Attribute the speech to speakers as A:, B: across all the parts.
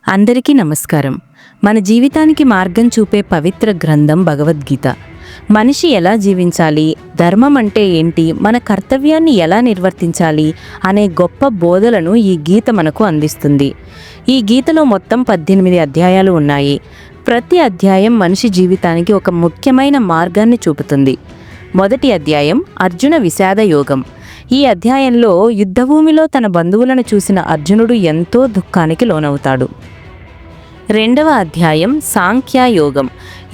A: అందరికీ నమస్కారం. మన జీవితానికి మార్గం చూపే పవిత్ర గ్రంథం భగవద్గీత. మనిషి ఎలా జీవించాలి, ధర్మం అంటే ఏంటి, మన కర్తవ్యాన్ని ఎలా నిర్వర్తించాలి అనే గొప్ప బోధలను ఈ గీత మనకు అందిస్తుంది. ఈ గీతలో మొత్తం 18 అధ్యాయాలు ఉన్నాయి. ప్రతి అధ్యాయం మనిషి జీవితానికి ఒక ముఖ్యమైన మార్గాన్ని చూపుతుంది. మొదటి అధ్యాయం అర్జున విషాద యోగం. ఈ అధ్యాయంలో యుద్ధభూమిలో తన బంధువులను చూసిన అర్జునుడు ఎంతో దుఃఖానికి లోనవుతాడు. రెండవ అధ్యాయం సాంఖ్యయోగం.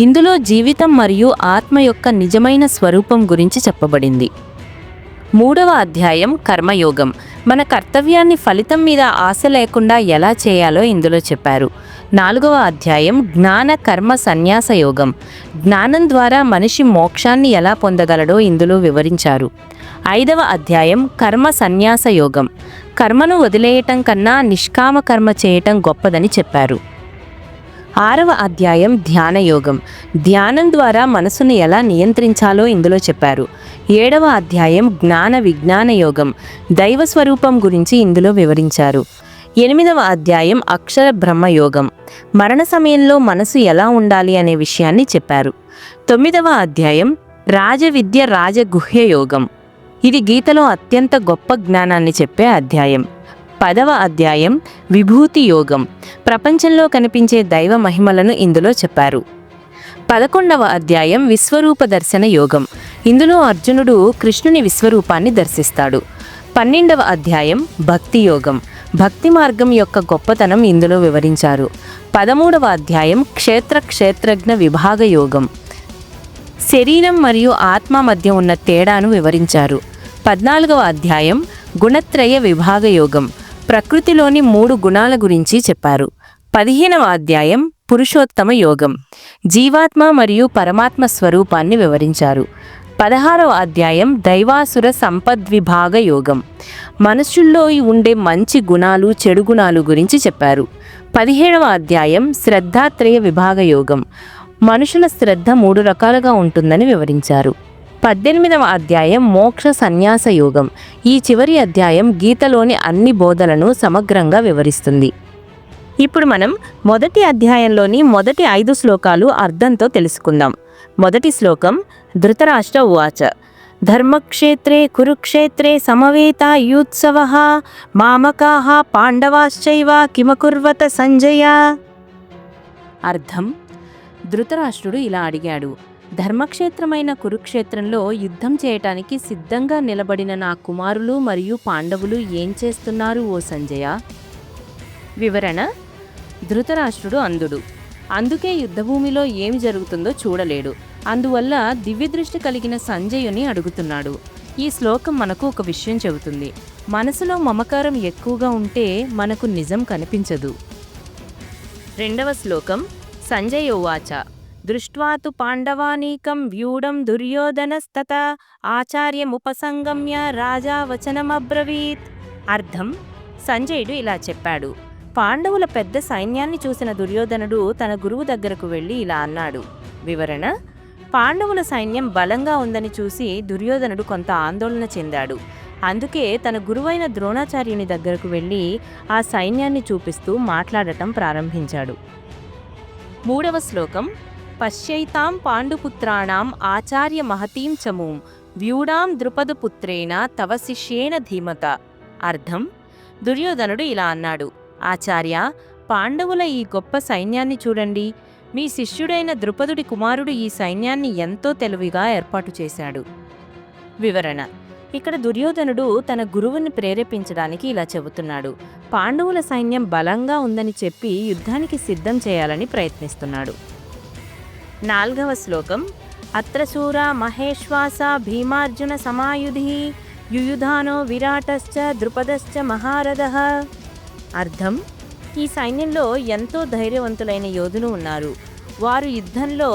A: ఇందులో జీవితం మరియు ఆత్మ యొక్క నిజమైన స్వరూపం గురించి చెప్పబడింది. మూడవ అధ్యాయం కర్మయోగం. మన కర్తవ్యాన్ని ఫలితం మీద ఆశ లేకుండా ఎలా చేయాలో ఇందులో చెప్పారు. నాలుగవ అధ్యాయం జ్ఞాన కర్మ సన్యాస యోగం. జ్ఞానం ద్వారా మనిషి మోక్షాన్ని ఎలా పొందగలడో ఇందులో వివరించారు. ఐదవ అధ్యాయం కర్మ సన్యాస యోగం. కర్మను వదిలేయటం కన్నా నిష్కామ కర్మ చేయటం గొప్పదని చెప్పారు. ఆరవ అధ్యాయం ధ్యానయోగం. ధ్యానం ద్వారా మనసును ఎలా నియంత్రించాలో ఇందులో చెప్పారు. ఏడవ అధ్యాయం జ్ఞాన విజ్ఞాన యోగం. దైవ స్వరూపం గురించి ఇందులో వివరించారు. ఎనిమిదవ అధ్యాయం అక్షర బ్రహ్మయోగం. మరణ సమయంలో మనసు ఎలా ఉండాలి అనే విషయాన్ని చెప్పారు. తొమ్మిదవ అధ్యాయం రాజవిద్య రాజగుహ్య యోగం. ఇది గీతలో అత్యంత గొప్ప జ్ఞానాన్ని చెప్పే అధ్యాయం. 10వ అధ్యాయం విభూతి యోగం. ప్రపంచంలో కనిపించే దైవ మహిమలను ఇందులో చెప్పారు. 11వ అధ్యాయం విశ్వరూప దర్శన యోగం. ఇందులో అర్జునుడు కృష్ణుని విశ్వరూపాన్ని దర్శిస్తాడు. 12వ అధ్యాయం భక్తి యోగం. భక్తి మార్గం యొక్క గొప్పతనం ఇందులో వివరించారు. 13వ అధ్యాయం క్షేత్రజ్ఞ విభాగ యోగం. శరీరం మరియు ఆత్మ మధ్య ఉన్న తేడాను వివరించారు. 14వ అధ్యాయం గుణత్రయ విభాగ యోగం. ప్రకృతిలోని 3 గుణాల గురించి చెప్పారు. 15వ అధ్యాయం పురుషోత్తమ యోగం. జీవాత్మ మరియు పరమాత్మ స్వరూపాన్ని వివరించారు. 16వ అధ్యాయం దైవాసుర సంపద్విభాగ యోగం. మనుషుల్లో ఉండే మంచి గుణాలు చెడు గుణాలు గురించి చెప్పారు. 17వ అధ్యాయం శ్రద్ధాత్రయ విభాగ యోగం. మనుషుల శ్రద్ధ 3 రకాలుగా ఉంటుందని వివరించారు. 18వ అధ్యాయం మోక్ష సన్యాస యోగం. ఈ చివరి అధ్యాయం గీతలోని అన్ని బోధలను సమగ్రంగా వివరిస్తుంది. ఇప్పుడు మనం మొదటి అధ్యాయంలోని మొదటి 5 శ్లోకాలు అర్థంతో తెలుసుకుందాం. మొదటి శ్లోకం ధృతరాష్ట్ర ఉవాచ ధర్మక్షేత్రే కురుక్షేత్రే సమవేతాయుత్సవః మామకాః పాండవాశ్చైవ కిమకుర్వత సంజయ. అర్థం: ధృతరాష్ట్రుడు ఇలా అడిగాడు: ధర్మక్షేత్రమైన కురుక్షేత్రంలో యుద్ధం చేయటానికి సిద్ధంగా నిలబడిన నా కుమారులు మరియు పాండవులు ఏం చేస్తున్నారు ఓ సంజయ? వివరణ: ధృతరాష్ట్రుడు అంధుడు. అందుకే యుద్ధభూమిలో ఏమి జరుగుతుందో చూడలేడు. అందువల్ల దివ్యదృష్టి కలిగిన సంజయుని అడుగుతున్నాడు. ఈ శ్లోకం మనకు ఒక విషయం చెబుతుంది. మనసులో మమకారం ఎక్కువగా ఉంటే మనకు నిజం కనిపించదు. రెండవ శ్లోకం సంజయ ఉవాచ దృష్ట్వా తు పాండవానీకం వ్యూఢం దుర్యోధనస్తత ఆచార్యముపసంగమ్య రాజా వచనమబ్రవీత్. అర్థం: సంజయుడు ఇలా చెప్పాడు: పాండవుల పెద్ద సైన్యాన్ని చూసిన దుర్యోధనుడు తన గురువు దగ్గరకు వెళ్ళి ఇలా అన్నాడు. వివరణ: పాండవుల సైన్యం బలంగా ఉందని చూసి దుర్యోధనుడు కొంత ఆందోళన చెందాడు. అందుకే తన గురువైన ద్రోణాచార్యుని దగ్గరకు వెళ్ళి ఆ సైన్యాన్ని చూపిస్తూ మాట్లాడటం ప్రారంభించాడు. మూడవ శ్లోకం పశ్యైతాం పాండుపుత్రాణం ఆచార్య మహతీం చమూం వ్యూఢాం ద్రుపదపుత్రేణ తవ శిష్యేన ధీమత. అర్థం: దుర్యోధనుడు ఇలా అన్నాడు: ఆచార్య, పాండవుల ఈ గొప్ప సైన్యాన్ని చూడండి. మీ శిష్యుడైన ద్రుపదుడి కుమారుడు ఈ సైన్యాన్ని ఎంతో తెలివిగా ఏర్పాటు చేశాడు. వివరణ: ఇక్కడ దుర్యోధనుడు తన గురువుని ప్రేరేపించడానికి ఇలా చెబుతున్నాడు. పాండవుల సైన్యం బలంగా ఉందని చెప్పి యుద్ధానికి సిద్ధం చేయాలని ప్రయత్నిస్తున్నాడు. నాల్గవ శ్లోకం అత్ర శూరా మహేశ్వాస భీమార్జున సమాయుధి యుయుధానో విరాటశ్చ ద్రుపదశ్చ మహారథః. అర్థం: ఈ సైన్యంలో ఎంతో ధైర్యవంతులైన యోధులు ఉన్నారు. వారు యుద్ధంలో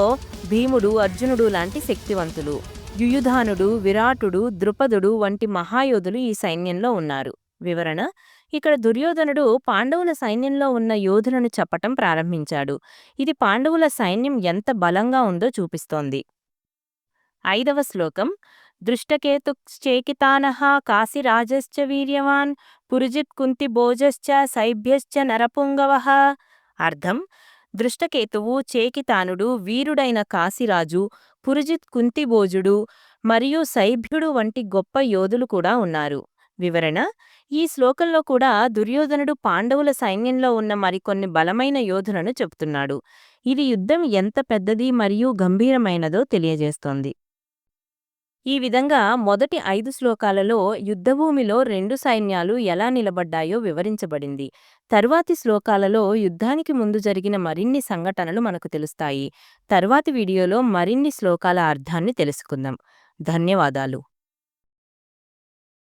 A: భీముడు, అర్జునుడు లాంటి శక్తివంతులు. యుయుధానుడు, విరాటుడు, ద్రుపదుడు వంటి మహాయోధులు ఈ సైన్యంలో ఉన్నారు. వివరణ: ఇక్కడ దుర్యోధనుడు పాండవుల సైన్యంలో ఉన్న యోధులను చెప్పటం ప్రారంభించాడు. ఇది పాండవుల సైన్యం ఎంత బలంగా ఉందో చూపిస్తోంది. ఐదవ శ్లోకం దృష్టకేతుశ్చేకితానః కాశీరాజశ్చ వీర్యవాన్ పురుజిత్ కుంతిభోజశ్చ సైభ్యశ్చ నరపుంగవః. అర్థం: దృష్టకేతువు, చేకితానుడు, వీరుడైన కాశీరాజు, పురుజిత్ కుంతిభోజుడు మరియు సైభ్యుడు వంటి గొప్ప యోధులు కూడా ఉన్నారు. వివరణ: ఈ శ్లోకంలో కూడా దుర్యోధనుడు పాండవుల సైన్యంలో ఉన్న మరికొన్ని బలమైన యోధులను చెబుతున్నాడు. ఇది యుద్ధం ఎంత పెద్దది మరియు గంభీరమైనదో తెలియజేస్తోంది. ఈ విధంగా మొదటి 5 శ్లోకాలలో యుద్ధభూమిలో రెండు సైన్యాలు ఎలా నిలబడ్డాయో వివరించబడింది. తరువాతి శ్లోకాలలో యుద్ధానికి ముందు జరిగిన మరిన్ని సంఘటనలు మనకు తెలుస్తాయి. తరువాతి వీడియోలో మరిన్ని శ్లోకాల అర్థాన్ని తెలుసుకుందాం. ధన్యవాదాలు.